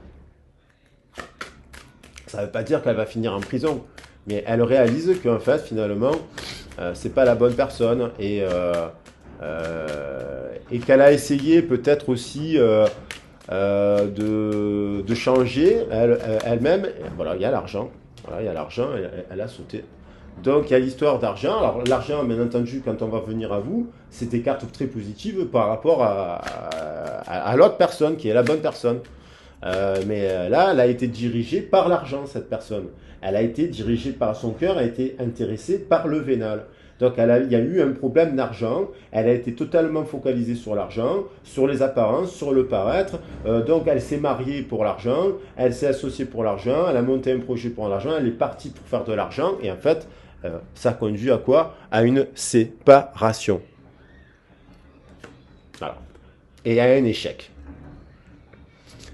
Ça ne veut pas dire qu'elle va finir en prison. Mais elle réalise qu'en fait, finalement, c'est pas la bonne personne. Et qu'elle a essayé peut-être aussi de changer elle-même. Voilà, il y a l'argent. Voilà, il y a l'argent, elle a sauté. Donc il y a l'histoire d'argent. Alors l'argent, bien entendu, quand on va venir à vous, c'est des cartes très positives par rapport à l'autre personne, qui est la bonne personne. Mais là, elle a été dirigée par l'argent, cette personne. Elle a été dirigée par son cœur, elle a été intéressée par le vénal. Donc il y a eu un problème d'argent, elle a été totalement focalisée sur l'argent, sur les apparences, sur le paraître. Donc elle s'est mariée pour l'argent, elle s'est associée pour l'argent, elle a monté un projet pour l'argent, elle est partie pour faire de l'argent, et en fait, ça conduit à quoi? À une séparation. Voilà. Et à un échec.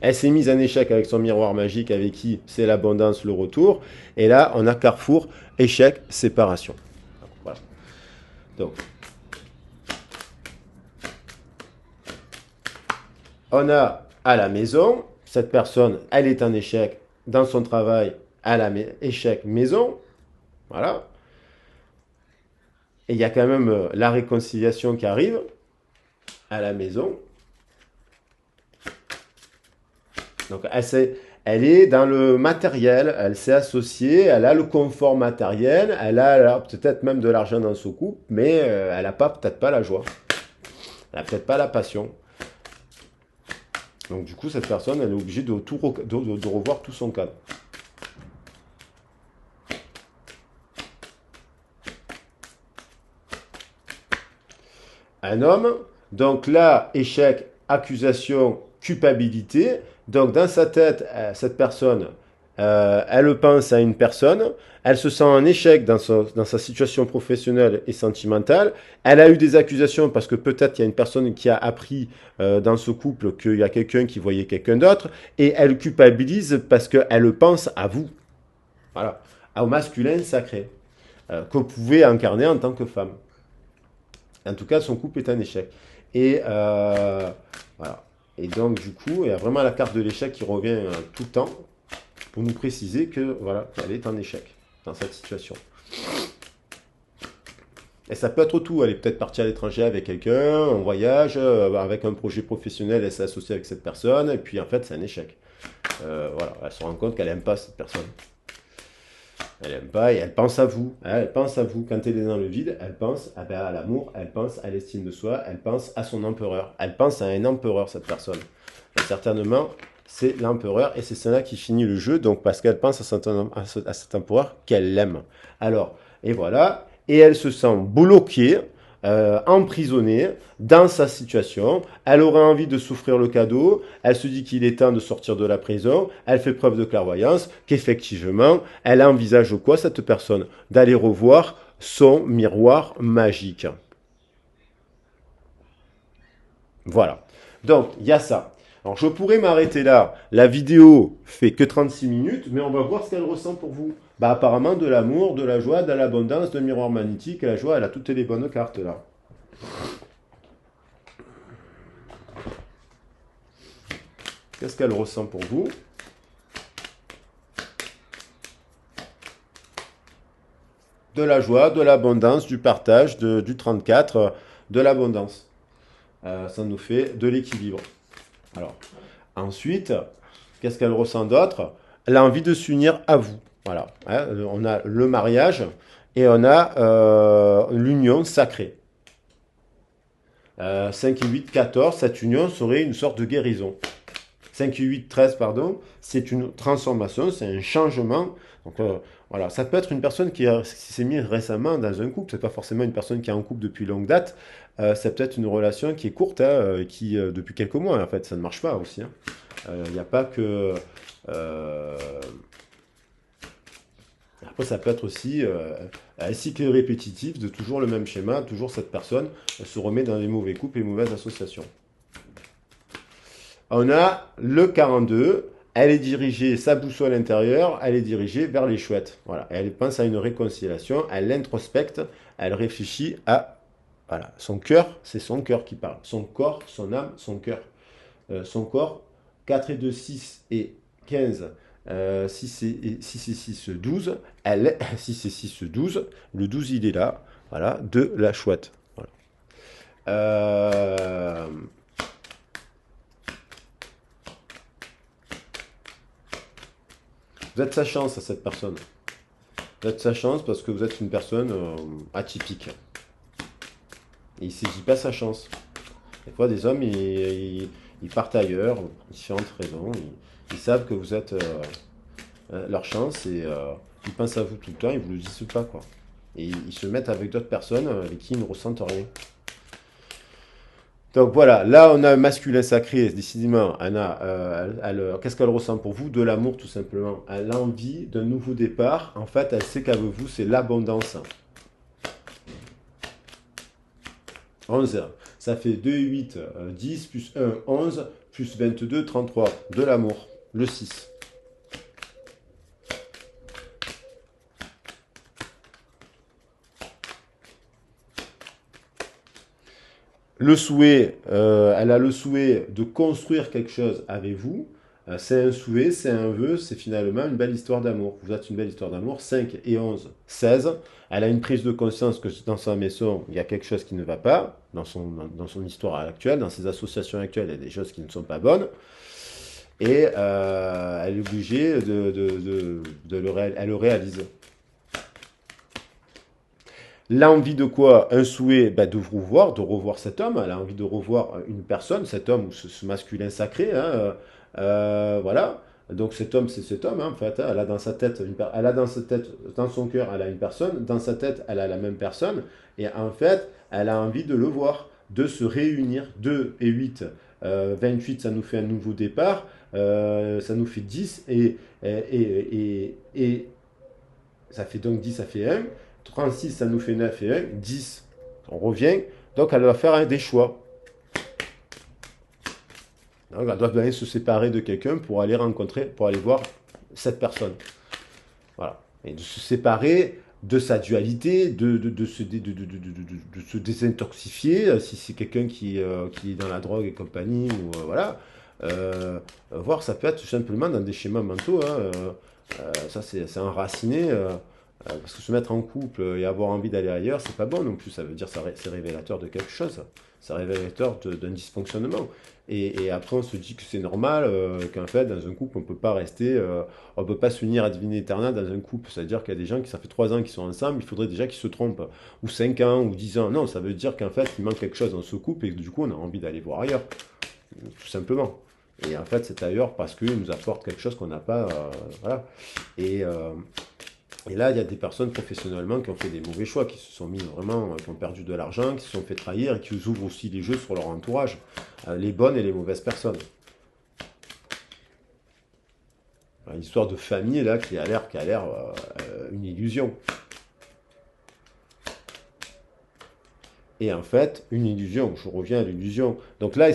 Elle s'est mise en échec avec son miroir magique avec qui c'est l'abondance, le retour. Et là, on a carrefour, échec, séparation. Voilà. Donc, on a à la maison, cette personne, elle est en échec dans son travail, à échec maison. Voilà. Et il y a quand même la réconciliation qui arrive à la maison. Donc, elle est dans le matériel, elle s'est associée, elle a le confort matériel, elle a peut-être même de l'argent dans son couple, mais elle n'a pas, peut-être pas la joie. Elle n'a peut-être pas la passion. Donc, du coup, cette personne, elle est obligée de revoir tout son cadre. Un homme, donc là, échec, accusation, culpabilité. Donc dans sa tête, cette personne, elle pense à une personne, elle se sent en échec dans sa situation professionnelle et sentimentale. Elle a eu des accusations parce que peut-être il y a une personne qui a appris dans ce couple qu'il y a quelqu'un qui voyait quelqu'un d'autre, et elle culpabilise parce qu'elle pense à vous, voilà, au masculin sacré, que vous pouvez incarner en tant que femme. En tout cas, son couple est un échec. Et voilà. Et donc, du coup, il y a vraiment la carte de l'échec qui revient tout le temps pour nous préciser que voilà, qu'elle est en échec dans cette situation. Et ça peut être tout. Elle est peut-être partie à l'étranger avec quelqu'un, en voyage, avec un projet professionnel, elle s'est associée avec cette personne, et puis en fait, c'est un échec. Voilà, elle se rend compte qu'elle n'aime pas cette personne. Elle aime pas et elle pense à vous. Elle pense à vous. Quand elle est dans le vide, elle pense à l'amour, elle pense à l'estime de soi, elle pense à son empereur. Elle pense à un empereur, cette personne. Et certainement, c'est l'empereur et c'est cela qui finit le jeu. Donc, parce qu'elle pense à cet empereur qu'elle l'aime. Alors, et voilà. Et elle se sent bloquée, emprisonnée dans sa situation. Elle aurait envie de souffrir le cadeau. Elle se dit qu'il est temps de sortir de la prison. Elle fait preuve de clairvoyance qu'effectivement, elle envisage quoi cette personne? D'aller revoir son miroir magique. Voilà. Donc, il y a ça. Alors, je pourrais m'arrêter là. La vidéo fait que 36 minutes, mais on va voir ce qu'elle ressent pour vous. Bah, apparemment, de l'amour, de la joie, de l'abondance, de miroir magnétique. La joie, elle a toutes les bonnes cartes là. Qu'est-ce qu'elle ressent pour vous? De la joie, de l'abondance, du partage, du 34, de l'abondance. Ça nous fait de l'équilibre. Alors, ensuite, qu'est-ce qu'elle ressent d'autre? Elle a envie de s'unir à vous. Voilà. Hein, on a le mariage et on a l'union sacrée. 5 et 8, 14, cette union serait une sorte de guérison. 5 et 8, 13, pardon, c'est une transformation, c'est un changement. Donc voilà, ça peut être une personne qui s'est mise récemment dans un couple, c'est pas forcément une personne qui est en couple depuis longue date, c'est peut-être une relation qui est courte, hein, qui depuis quelques mois en fait, ça ne marche pas aussi. Il n'y a pas que... après, ça peut être aussi un cycle répétitif de toujours le même schéma, toujours cette personne se remet dans les mauvais couples et mauvaises associations. On a le 42, elle est dirigée, sa boussole intérieure, elle est dirigée vers les chouettes. Voilà, elle pense à une réconciliation, elle introspecte, elle réfléchit à... Voilà, son cœur, c'est son cœur qui parle. Son corps, son âme, son cœur. Son corps, 4 et 2, 6 et 15, 6 et 6, 12. Elle, 6 et 6, 12. Le 12, il est là. Voilà, de la chouette. Voilà. Vous êtes sa chance à cette personne. Vous êtes sa chance parce que vous êtes une personne atypique. Et il ne saisit pas sa chance. Des fois, des hommes, ils partent ailleurs, pour différentes raisons. Ils savent que vous êtes leur chance et ils pensent à vous tout le temps, ils ne vous le disent pas, quoi. Et ils se mettent avec d'autres personnes avec qui ils ne ressentent rien. Donc voilà, là on a un masculin sacré, décidément, Anna, qu'est-ce qu'elle ressent pour vous? De l'amour tout simplement. Elle a envie d'un nouveau départ. En fait, elle sait qu'avec vous, c'est l'abondance. 11, ça fait 2, 8, 10, plus 1, 11, plus 22, 33. De l'amour, le 6. Le souhait, elle a le souhait de construire quelque chose avec vous. C'est un souhait, c'est un vœu, c'est finalement une belle histoire d'amour. Vous êtes une belle histoire d'amour. 5 et 11, 16. Elle a une prise de conscience que dans sa maison, il y a quelque chose qui ne va pas. Dans son histoire actuelle, dans ses associations actuelles, il y a des choses qui ne sont pas bonnes. et elle est obligée elle le réalise. L'envie de quoi? Un souhait de vous revoir, de revoir cet homme. Elle a envie de revoir une personne, cet homme ou ce masculin sacré, hein, voilà. Donc cet homme, c'est cet homme, hein, en fait, hein. Elle a dans sa tête, elle a dans sa tête, dans son cœur, elle a une personne. Dans sa tête, elle a la même personne. Et en fait, elle a envie de le voir, de se réunir. 2 et 8, 28, ça nous fait un nouveau départ. Ça nous fait 10 et ça fait donc 10, ça fait 1. 36, ça nous fait 9 et 1. 10, on revient. Donc, elle va faire des choix. Donc, elle doit bien se séparer de quelqu'un pour aller rencontrer, pour aller voir cette personne. Voilà. Et de se séparer de sa dualité, de se désintoxifier, si c'est quelqu'un qui est dans la drogue et compagnie, ou voilà. Voir, ça peut être tout simplement dans des schémas mentaux, hein, ça, c'est enraciné. Parce que se mettre en couple et avoir envie d'aller ailleurs, c'est pas bon non plus. Ça veut dire que c'est révélateur de quelque chose. C'est révélateur d'un dysfonctionnement. Et après, on se dit que c'est normal, qu'en fait, dans un couple, on peut pas rester, on peut pas s'unir à divine éternel dans un couple. C'est-à-dire qu'il y a des gens qui, ça fait 3 ans qu'ils sont ensemble, il faudrait déjà qu'ils se trompent. Ou 5 ans, ou 10 ans. Non, ça veut dire qu'en fait, il manque quelque chose dans ce couple et que du coup, on a envie d'aller voir ailleurs. Tout simplement. Et en fait, c'est ailleurs parce qu'il nous apporte quelque chose qu'on n'a pas. Voilà. Et, euh, et là, il y a des personnes professionnellement qui ont fait des mauvais choix, qui se sont mis vraiment, qui ont perdu de l'argent, qui se sont fait trahir et qui ouvrent aussi les jeux sur leur entourage, les bonnes et les mauvaises personnes. Une histoire de famille là qui a l'air une illusion. Et en fait, une illusion, je reviens à l'illusion. Donc là,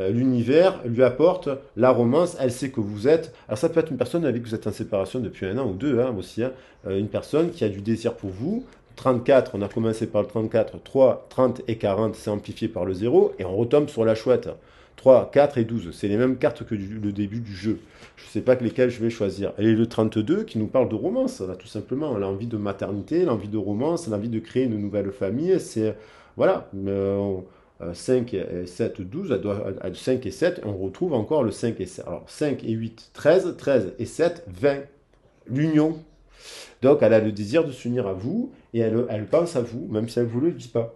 l'univers lui apporte la romance, elle sait que vous êtes. Alors ça peut être une personne avec qui vous êtes en séparation depuis 1 an ou 2, hein, aussi, hein. Une personne qui a du désir pour vous. 34, on a commencé par le 34, 3, 30 et 40, c'est amplifié par le 0, et on retombe sur la chouette. 3, 4 et 12, c'est les mêmes cartes que le début du jeu. Je ne sais pas lesquelles je vais choisir. Et le 32 qui nous parle de romance, là, tout simplement. L'envie de maternité, l'envie de romance, l'envie de créer une nouvelle famille, c'est voilà, 5 et 7, 12, 5 et 7, on retrouve encore le 5 et 7. Alors 5 et 8, 13, 13 et 7, 20. L'union. Donc elle a le désir de s'unir à vous et elle pense à vous, même si elle ne vous le dit pas.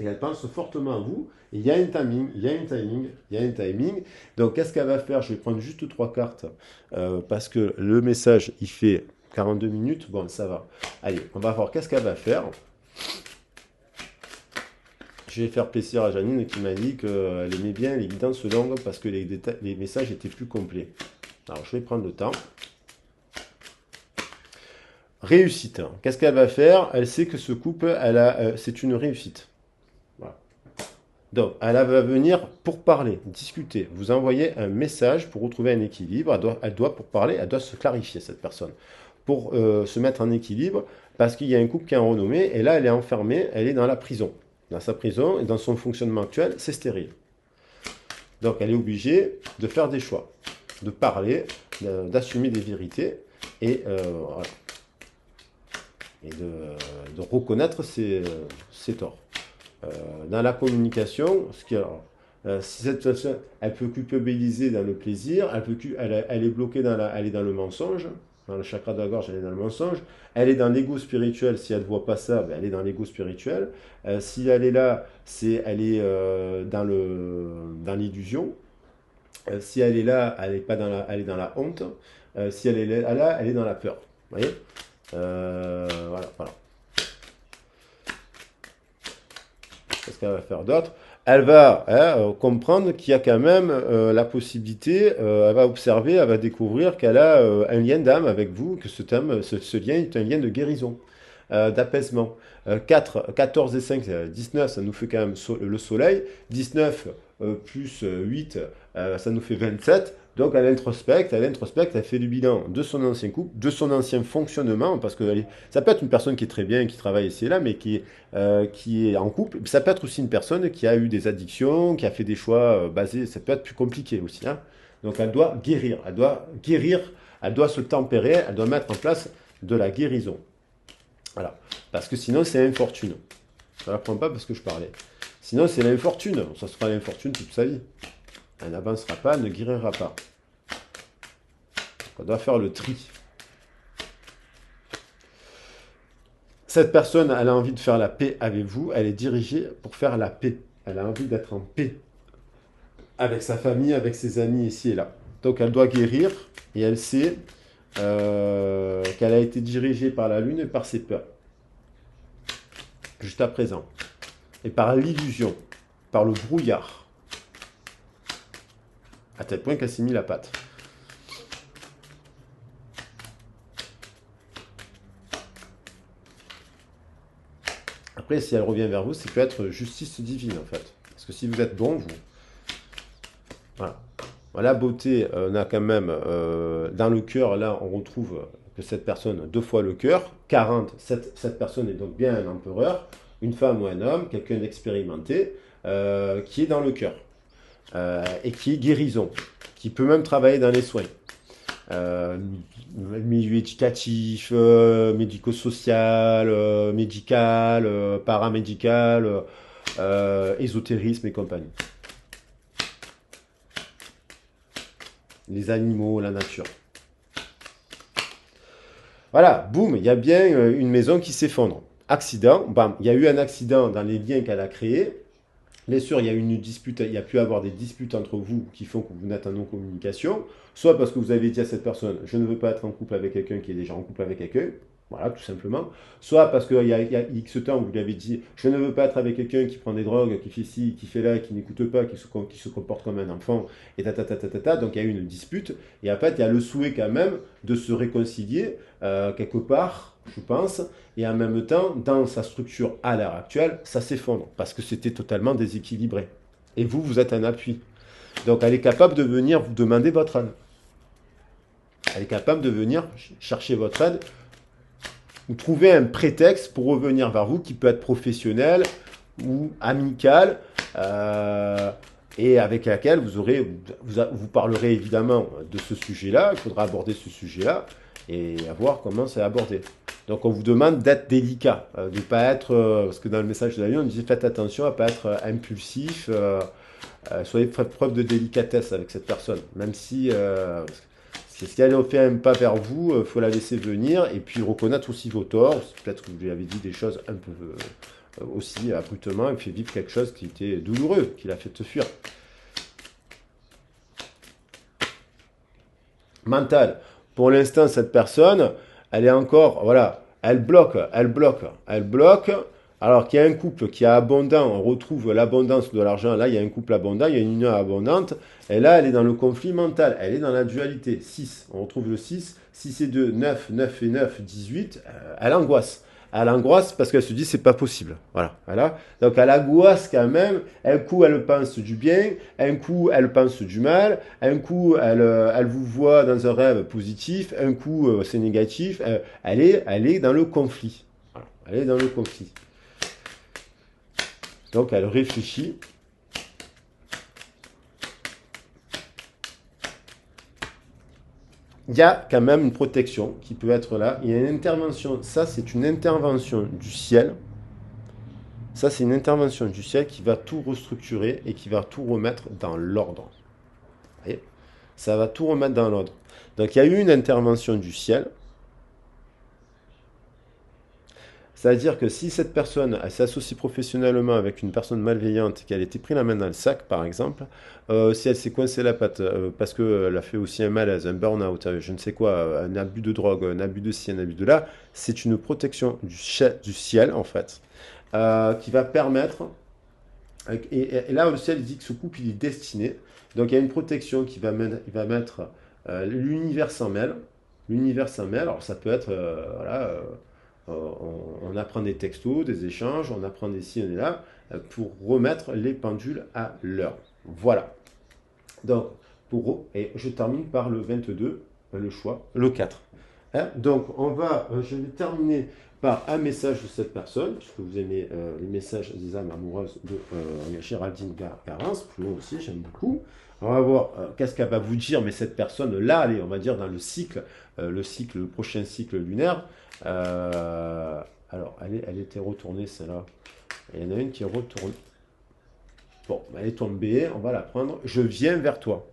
Et elle pense fortement à vous. Et il y a un timing, il y a un timing, il y a un timing. Donc qu'est-ce qu'elle va faire? Je vais prendre juste 3 cartes parce que le message il fait 42 minutes. Bon, ça va. Allez, on va voir qu'est-ce qu'elle va faire. Je vais faire plaisir à Janine qui m'a dit qu'elle aimait bien les guidances longues parce que les messages étaient plus complets. Alors je vais prendre le temps. Réussite. Qu'est-ce qu'elle va faire? Elle sait que ce couple, c'est une réussite. Voilà. Donc, elle va venir pour parler, discuter, vous envoyer un message pour retrouver un équilibre. Pour parler, elle doit se clarifier, cette personne, pour se mettre en équilibre, parce qu'il y a un couple qui est en renommée, et là, elle est enfermée, elle est dans la prison. Dans sa prison, et dans son fonctionnement actuel, c'est stérile. Donc, elle est obligée de faire des choix, de parler, d'assumer des vérités, et, voilà. Et de reconnaître ses torts. Dans la communication, si cette personne, elle peut culpabiliser dans le plaisir, elle est bloquée elle est dans le mensonge, dans le chakra de la gorge, elle est dans le mensonge, elle est dans l'ego spirituel, si elle ne voit pas ça, ben elle est dans l'ego spirituel, si elle est là, elle est dans l'illusion, si elle est là, elle est, pas dans elle est dans la honte, si elle est là, elle est dans la peur. Vous voyez? Voilà, voilà. Qu'est-ce qu'elle va faire d'autre? Elle va comprendre qu'il y a quand même la possibilité, elle va observer, elle va découvrir qu'elle a un lien d'âme avec vous, que ce lien est un lien de guérison, d'apaisement. 4, 14 et 5, 19, ça nous fait quand même le soleil. 19 plus 8, ça nous fait 27. Donc elle introspecte, elle fait du bilan de son ancien couple, de son ancien fonctionnement, parce que ça peut être une personne qui est très bien, qui travaille ici et là, mais qui est en couple. Ça peut être aussi une personne qui a eu des addictions, qui a fait des choix basés, ça peut être plus compliqué aussi, hein. Donc elle doit guérir, elle doit se tempérer, elle doit mettre en place de la guérison. Voilà. Parce que sinon c'est l'infortune. Je ne la prends pas parce que je parlais. Sinon c'est l'infortune, ça sera l'infortune toute sa vie. Elle n'avancera pas, elle ne guérira pas. On doit faire le tri. Cette personne, elle a envie de faire la paix avec vous, elle est dirigée pour faire la paix. Elle a envie d'être en paix avec sa famille, avec ses amis ici et là. Donc elle doit guérir et elle sait qu'elle a été dirigée par la lune et par ses peurs, juste à présent. Et par l'illusion, par le brouillard, à tel point qu'elle s'est mis la patte. Après, si elle revient vers vous, c'est peut-être justice divine en fait. Parce que si vous êtes bon, vous... Voilà. La beauté, on a quand même dans le cœur, là, on retrouve que cette personne a deux fois le cœur. 40, cette personne est donc bien un empereur, une femme ou un homme, quelqu'un d'expérimenté, qui est dans le cœur et qui est guérison, qui peut même travailler dans les soins. Euh, Milieu éducatif, médico-social, médical, paramédical, ésotérisme et compagnie. Les animaux, la nature. Voilà, boum, il y a bien une maison qui s'effondre. Accident, bam, il y a eu un accident dans les liens qu'elle a créés. Bien sûr, il y a eu une dispute, il y a pu avoir des disputes entre vous qui font que vous n'êtes en non-communication, soit parce que vous avez dit à cette personne, je ne veux pas être en couple avec quelqu'un qui est déjà en couple avec quelqu'un, voilà, tout simplement, soit parce qu'il y a X temps, vous lui avez dit, je ne veux pas être avec quelqu'un qui prend des drogues, qui fait ci, qui fait là, qui n'écoute pas, qui se comporte comme un enfant, et donc il y a eu une dispute, et en fait, il y a le souhait quand même de se réconcilier, quelque part, je pense, et en même temps, dans sa structure à l'heure actuelle, ça s'effondre parce que c'était totalement déséquilibré. Et vous, vous êtes un appui. Donc elle est capable de venir vous demander votre aide. Elle est capable de venir chercher votre aide ou trouver un prétexte pour revenir vers vous qui peut être professionnel ou amical et avec laquelle vous parlerez évidemment de ce sujet-là. Il faudra aborder ce sujet-là et voir comment c'est abordé. Donc on vous demande d'être délicat, de ne pas être, parce que dans le message de la vie, on disait faites attention à ne pas être impulsif, soyez preuve de délicatesse avec cette personne, même si si elle fait un pas vers vous, il faut la laisser venir et puis reconnaître aussi vos torts. Peut-être que vous lui avez dit des choses un peu aussi abruptement et fait vivre quelque chose qui était douloureux, qui l'a fait te fuir. Mental. Pour l'instant, cette personne, elle est encore, voilà, elle bloque, elle bloque, elle bloque. Alors qu'il y a un couple qui est abondant, on retrouve l'abondance de l'argent. Là, il y a un couple abondant, il y a une union abondante. Et là, elle est dans le conflit mental, elle est dans la dualité. 6, on retrouve le 6, 6 et 2, 9, 9 et 9, 18. Elle angoisse. Elle angoisse parce qu'elle se dit c'est pas possible. Voilà. Donc elle angoisse quand même. Un coup elle pense du bien, un coup elle pense du mal, un coup elle vous voit dans un rêve positif, un coup c'est négatif. Elle est dans le conflit. Voilà. Elle est dans le conflit. Donc elle réfléchit. Il y a quand même une protection qui peut être là. Il y a une intervention. Ça, c'est une intervention du ciel. Ça, c'est une intervention du ciel qui va tout restructurer et qui va tout remettre dans l'ordre. Vous voyez, ça va tout remettre dans l'ordre. Donc, il y a eu une intervention du ciel. C'est-à-dire que si cette personne s'associe professionnellement avec une personne malveillante, qu'elle a été pris la main dans le sac, par exemple, si elle s'est coincée la patte parce qu'elle a fait aussi un malaise, un burn-out, je ne sais quoi, un abus de drogue, un abus de ci, un abus de là, c'est une protection du ciel, en fait, qui va permettre... Et là, le ciel dit que ce couple, il est destiné. Donc, il y a une protection qui va mettre l'univers s'en mêle. L'univers s'en mêle. Alors, ça peut être... voilà, on apprend des textos, des échanges, on apprend des ci, on est là, pour remettre les pendules à l'heure. Voilà. Donc, et je termine par le 22, le choix, le 4. Hein, donc, je vais terminer par un message de cette personne, puisque vous aimez les messages des âmes amoureuses de Géraldine Garance, plus haut aussi, j'aime beaucoup. On va voir qu'est-ce qu'elle va vous dire, mais cette personne-là, allez, on va dire dans le prochain cycle lunaire. Alors, elle était retournée, celle-là. Il y en a une qui est retournée. Bon, elle est tombée, on va la prendre. Je viens vers toi.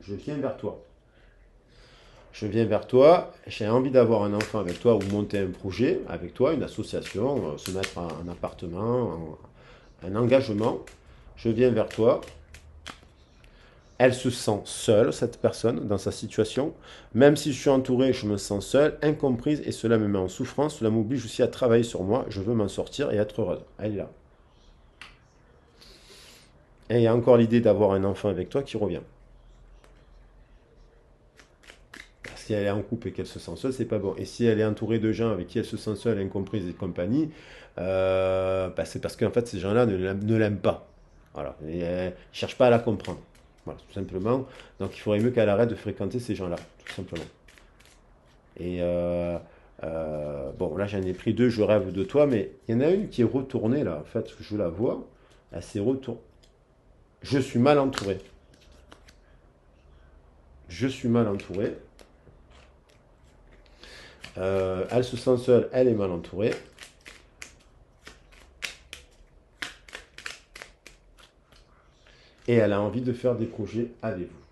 Je viens vers toi. Je viens vers toi, j'ai envie d'avoir un enfant avec toi ou monter un projet avec toi, une association, se mettre un appartement, un engagement. Je viens vers toi. Elle se sent seule, cette personne, dans sa situation. Même si je suis entouré, je me sens seule, incomprise, et cela me met en souffrance. Cela m'oblige aussi à travailler sur moi. Je veux m'en sortir et être heureuse. Elle est là. Et il y a encore l'idée d'avoir un enfant avec toi qui revient. Si elle est en couple et qu'elle se sent seule, c'est pas bon. Et si elle est entourée de gens avec qui elle se sent seule, incomprise et compagnie, bah, c'est parce qu'en fait ces gens-là ne l'aiment pas. Voilà. Et ne cherchent pas à la comprendre. Voilà, tout simplement. Donc il faudrait mieux qu'elle arrête de fréquenter ces gens-là, tout simplement. Et bon, là j'en ai pris deux, je rêve de toi, mais il y en a une qui est retournée là, en fait, je la vois, elle s'est retournée. Je suis mal entouré. Je suis mal entouré. Elle se sent seule, elle est mal entourée. Et elle a envie de faire des projets avec vous.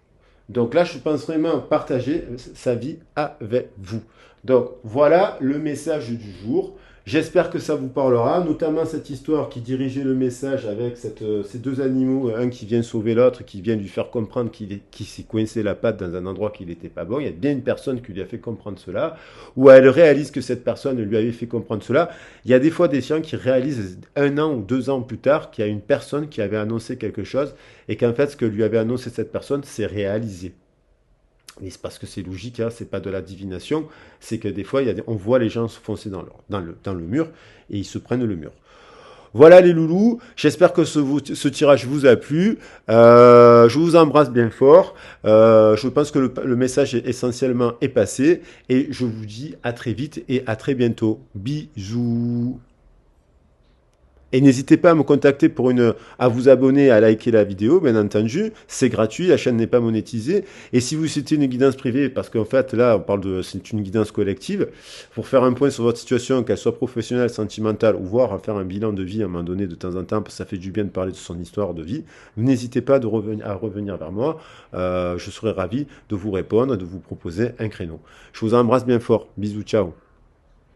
Donc là, je pense vraiment partager sa vie avec vous. Donc voilà le message du jour. J'espère que ça vous parlera, notamment cette histoire qui dirigeait le message avec ces deux animaux, un qui vient sauver l'autre, qui vient lui faire comprendre qu'il s'est coincé la patte dans un endroit qui n'était pas bon. Il y a bien une personne qui lui a fait comprendre cela, ou elle réalise que cette personne lui avait fait comprendre cela. Il y a des fois des gens qui réalisent 1 an ou 2 ans plus tard qu'il y a une personne qui avait annoncé quelque chose et qu'en fait ce que lui avait annoncé cette personne s'est réalisé. Mais c'est parce que c'est logique, hein, c'est pas de la divination, c'est que des fois on voit les gens se foncer dans le mur et ils se prennent le mur. Voilà les loulous, j'espère que ce tirage vous a plu. Je vous embrasse bien fort. Je pense que le message essentiellement est passé et je vous dis à très vite et à très bientôt. Bisous. Et n'hésitez pas à me contacter à vous abonner, à liker la vidéo, bien entendu. C'est gratuit, la chaîne n'est pas monétisée. Et si vous souhaitez une guidance privée, parce qu'en fait, là, c'est une guidance collective, pour faire un point sur votre situation, qu'elle soit professionnelle, sentimentale, ou voire faire un bilan de vie à un moment donné de temps en temps, parce que ça fait du bien de parler de son histoire de vie, n'hésitez pas à revenir vers moi. Je serai ravi de vous répondre et de vous proposer un créneau. Je vous embrasse bien fort. Bisous, ciao.